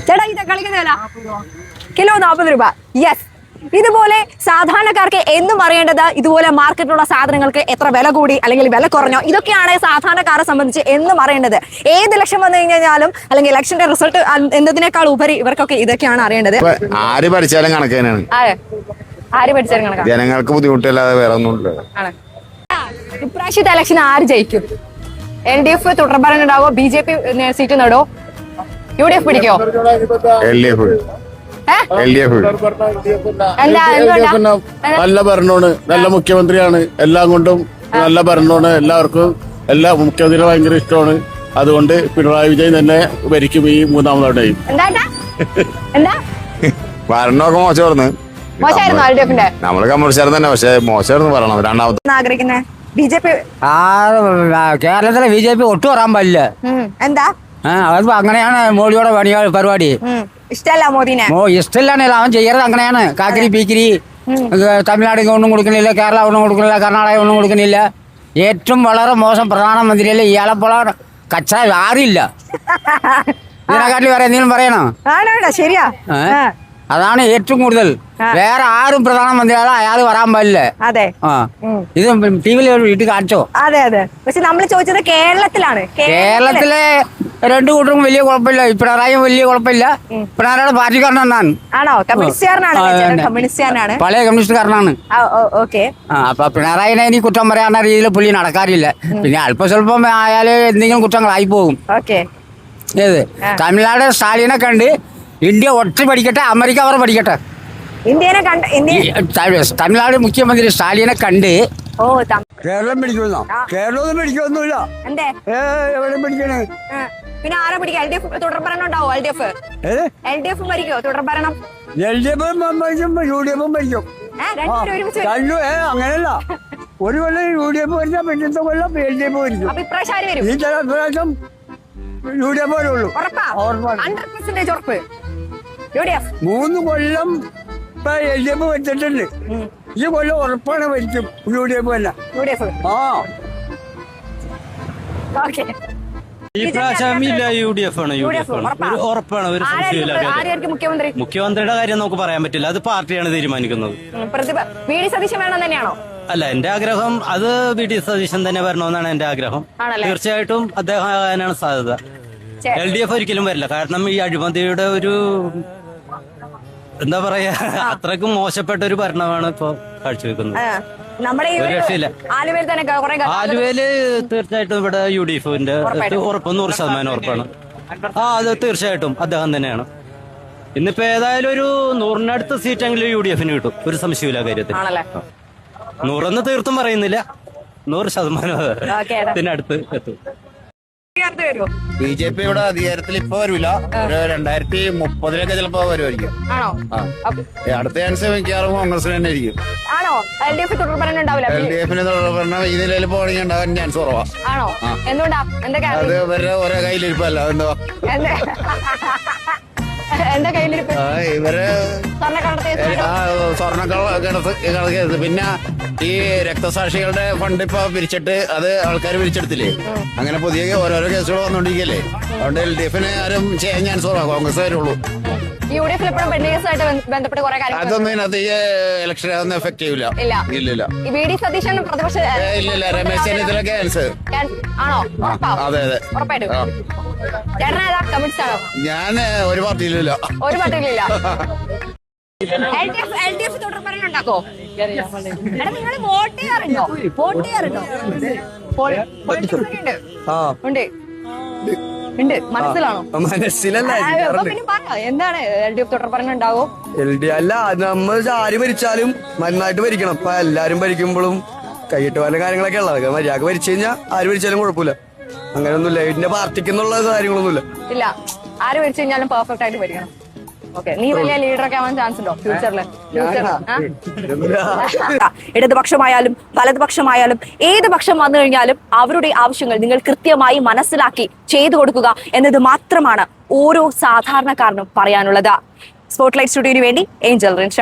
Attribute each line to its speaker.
Speaker 1: ചേട്ടാ ഈ തക്കാളിക്ക് വില കിലോ 40 രൂപ. യെസ്, ഇതുപോലെ സാധാരണക്കാർക്ക് എന്നും അറിയേണ്ടത് ഇതുപോലെ മാർക്കറ്റിലുള്ള സാധനങ്ങൾക്ക് എത്ര വില കൂടി അല്ലെങ്കിൽ വില കുറഞ്ഞോ, ഇതൊക്കെയാണ് സാധാരണക്കാരെ സംബന്ധിച്ച് എന്നും അറിയേണ്ടത്. ഏത് ഇലക്ഷൻ വന്നു കഴിഞ്ഞാലും അല്ലെങ്കിൽ ഇലക്ഷന്റെ റിസൾട്ട് എന്നതിനേക്കാൾ ഉപരി ഇവർക്കൊക്കെ ഇതൊക്കെയാണ് അറിയേണ്ടത്.
Speaker 2: ആര് പഠിച്ചാലും കണക്കാണ്,
Speaker 1: ആര് പഠിച്ചാലും കണക്കാണ്.
Speaker 2: ജനങ്ങൾക്ക് ബുദ്ധിമുട്ടില്ലാതെ വേറെ ഒന്നും.
Speaker 1: ഇപ്രാവശ്യത്തെ ഇലക്ഷൻ ആര് ജയിക്കും? LDF തുടർഭരണം ഉണ്ടാവോ? BJP സീറ്റ് നേടോ? UDF പിടിക്കോ?
Speaker 2: LDF.
Speaker 3: നല്ല ഭരണമാണ്, നല്ല മുഖ്യമന്ത്രിയാണ്, എല്ലാം കൊണ്ടും നല്ല ഭരണമാണ്. എല്ലാവർക്കും എല്ലാ മുഖ്യമന്ത്രിയെ ഭയങ്കര ഇഷ്ടമാണ്. അതുകൊണ്ട് പിണറായി വിജയൻ തന്നെ ഭരിക്കും ഈ മൂന്നാമതായിട്ടും.
Speaker 2: ഭരണമൊക്കെ മോശമായിരുന്നു, നമ്മള് കമ്മ്യൂണിസ്റ്റ് തന്നെ, പക്ഷെ മോശമായിരുന്നു പറയണം. രണ്ടാമത്തെ
Speaker 1: ആഗ്രഹിക്കുന്നത് BJP.
Speaker 4: കേരളത്തിലെ BJP ഒട്ടും വരാൻ പാടില്ല.
Speaker 1: എന്താ
Speaker 4: അത് അങ്ങനെയാണ് മോഡിയുടെ പരിപാടി.
Speaker 1: ഇഷ്ടല്ല മോദിനെ?
Speaker 4: ഇഷ്ടമില്ലാണല്ലോ അവൻ ചെയ്യരുത്. അങ്ങനെയാണ് കാക്കിരി പീക്കിരി. തമിഴ്നാട് ഒന്നും കൊടുക്കുന്നില്ല, കേരള ഒന്നും കൊടുക്കുന്നില്ല, കർണാടക ഒന്നും കൊടുക്കുന്നില്ല. ഏറ്റവും വളരെ മോശം പ്രധാനമന്ത്രിയല്ലേ ഇയാളെ പോലെ കച്ച ആരില്ല. ഇതിനെക്കാട്ടിൽ വേറെ എന്തെങ്കിലും പറയണോ?
Speaker 1: ശരിയാ,
Speaker 4: അതാണ് ഏറ്റവും കൂടുതൽ. വേറെ ആരും പ്രധാനമന്ത്രിയാളോ അയാൾ വരാൻ പാടില്ല.
Speaker 1: അതെ,
Speaker 4: ഇത് TV-യിൽ വീട്ടിൽ കാണിച്ചോ?
Speaker 1: അതെ അതെ. പക്ഷെ നമ്മൾ ചോദിച്ചത് കേരളത്തിലാണ്.
Speaker 4: കേരളത്തിലെ രണ്ടു കൂട്ടർക്കും വലിയ കുഴപ്പമില്ല. പിണറായിയും വലിയ കുഴപ്പമില്ല. പിണറായിയുടെ പാർട്ടിക്കാരനാണ്.
Speaker 1: ആണോ? കമ്മ്യൂണിസ്റ്റുകാരനാണ്,
Speaker 4: പഴയ കമ്മ്യൂണിസ്റ്റുകാരനാണ്.
Speaker 1: ഓക്കെ.
Speaker 4: അപ്പൊ പിണറായിനെ ഇനി കുറ്റം പറയാവുന്ന രീതിയിൽ പുള്ളി നടക്കാറില്ല. പിന്നെ അല്പ സ്വല്പം ആയാല് എന്തെങ്കിലും കുറ്റങ്ങളായി പോകും. ഏത് തമിഴ്നാട് സ്റ്റാലിനെ കണ്ട് ഇന്ത്യ ഒറ്റ പഠിക്കട്ടെ, അമേരിക്ക അവർ പഠിക്കട്ടെ. തമിഴ്നാട് മുഖ്യമന്ത്രി സ്റ്റാലിനെ കണ്ട് കേരളം പിടിക്കുന്നോ? കേരളം പിടിക്കൊന്നുമില്ല. എവിടെ പിടിക്കണേ?
Speaker 1: പിന്നെ ആരാ പിടിക്കുക? LDF തുടർഭരണം ഉണ്ടാവോ? LDF ഭരിക്കോ? തുടർഭരണം
Speaker 4: LDF ഭരിക്കും, UDF ഭരിക്കും. അങ്ങനെയല്ല, ഒരു കൊല്ലം UDF ഭരിച്ചാൽ പിന്നത്തെ കൊല്ലം LDF ഭരിക്കും. ഈ ചില പ്രാവശ്യം UDF വരുള്ളൂ. 3 കൊല്ലം ഇപ്പൊ LDF വെച്ചിട്ടുണ്ട്. ഈ കൊല്ലം ഉറപ്പാണ് ഭരിക്കും UDF തന്നെ.
Speaker 5: ഈ പ്രാവശ്യം ഇല്ല, UDF ആണ്. ഉറപ്പാണ്, ഒരു സംശയമില്ല. മുഖ്യമന്ത്രിയുടെ കാര്യം നമുക്ക് പറയാൻ പറ്റില്ല, അത് പാർട്ടിയാണ് തീരുമാനിക്കുന്നത്. അല്ല, എന്റെ ആഗ്രഹം അത് VD സതീശൻ തന്നെ വരണമെന്നാണ് എന്റെ ആഗ്രഹം. തീർച്ചയായിട്ടും അദ്ദേഹം ആകാനാണ് സാധ്യത. LDF ഒരിക്കലും വരില്ല. കാരണം ഈ അഴിമതിയുടെ ഒരു എന്താ പറയാ, അത്രക്കും മോശപ്പെട്ട ഒരു ഭരണമാണ് ഇപ്പൊ കാഴ്ചവെക്കുന്നത്. ഒരു രക്ഷയില്ല. ആലുവയില് തീർച്ചയായിട്ടും ഇവിടെ UDF-ന്റെ ഉറപ്പ് 100% ഉറപ്പാണ്. അത് തീർച്ചയായിട്ടും അദ്ദേഹം തന്നെയാണ്. ഇന്നിപ്പോ ഏതായാലും ഒരു 100-നടുത്ത് സീറ്റെങ്കിലും UDF-ന് കിട്ടും, ഒരു സംശയമില്ല കാര്യത്തിൽ. 100 തീർത്തും പറയുന്നില്ല, 100% അടുത്ത് എത്തും.
Speaker 2: BJP ഇവിടെ അധികാരത്തിൽ ഇപ്പൊ വരൂല, ഒരു 2030-ലൊക്കെ ചിലപ്പോ വരുമായിരിക്കും. അടുത്ത ചാൻസ് മിക്കവാറും കോൺഗ്രസിന് തന്നെ ആയിരിക്കും. LDF-ന് തുടർഭരണം ഈ നിലയിൽ പോകണമെങ്കിൽ ഉണ്ടാകാൻ ചാൻസ് കുറവാ. അത് ഇവരുടെ ഓരോ കയ്യിലിരിപ്പല്ല. ഇവര് സ്വർണ്ണക്കടത്ത്, പിന്നെ ഈ രക്തസാക്ഷികളുടെ ഫണ്ട് ഇപ്പൊ പിരിച്ചിട്ട് അത് ആൾക്കാർ പിരിച്ചെടുത്തില്ലേ, അങ്ങനെ പുതിയ ഓരോരോ കേസുകൾ വന്നോണ്ടിരിക്കല്ലേ. അതുകൊണ്ട് LDF-ന് ആരും ചെയ്യാൻ ചാൻസ് കുറവാ, കോൺഗ്രസ് വരുള്ളൂ. അതൊന്നും ഇതിനകത്ത് ഈ ഇലക്ഷനെ എഫക്ട് ചെയ്യൂല. ഇല്ലില്ല. ഇല്ലില്ല, രമേശ് ചെന്നിത്തല ക്യാൻസർ. അതെ അതെ. ഞാൻ ഒരു പാർട്ടിയിലില്ല.
Speaker 1: LDF തുടർഭരണം ഉണ്ടാക്കോ? നിങ്ങൾ വോട്ട് ചെയ്യാറുണ്ടോ? ഉണ്ട്, മനസ്സിലാണോ?
Speaker 6: മനസ്സിലല്ല.
Speaker 1: എന്താണ് LDF തുടർഭരണം ഉണ്ടാവോ?
Speaker 6: അല്ല, നമ്മൾ ആര് ഭരിച്ചാലും നന്നായിട്ട് ഭരിക്കണം. ഇപ്പൊ എല്ലാരും ഭരിക്കുമ്പോഴും കൈയിട്ട് പല കാര്യങ്ങളൊക്കെ ഉള്ളത്. മര്യാദ ഭരിച്ചു കഴിഞ്ഞാൽ ആര് ഭരിച്ചാലും കുഴപ്പമില്ല. അങ്ങനെയൊന്നുമില്ല. ഇതിന്റെ പാർട്ടിക്ക് എന്നുള്ള കാര്യങ്ങളൊന്നുമില്ല.
Speaker 1: ഇല്ല, ആര് ഭരിച്ചു കഴിഞ്ഞാലും പെർഫെക്റ്റ് ആയിട്ട് ഭരിക്കണം. നീ വലിയ ലീഡറൊക്കെ ആവാൻ ചാൻസ് ഉണ്ടോ ഫ്യൂച്ചറിൽ? ഇടതുപക്ഷമായാലും വലതുപക്ഷമായാലും ഏത് പക്ഷം വന്നു കഴിഞ്ഞാലും അവരുടെ ആവശ്യങ്ങൾ നിങ്ങൾ കൃത്യമായി മനസ്സിലാക്കി ചെയ്തു കൊടുക്കുക എന്നത് മാത്രമാണ് ഓരോ സാധാരണക്കാരനും പറയാനുള്ളത്. സ്പോട്ട്ലൈറ്റ് സ്റ്റുഡിയോന് വേണ്ടി ഏഞ്ചൽ റിൻഷ.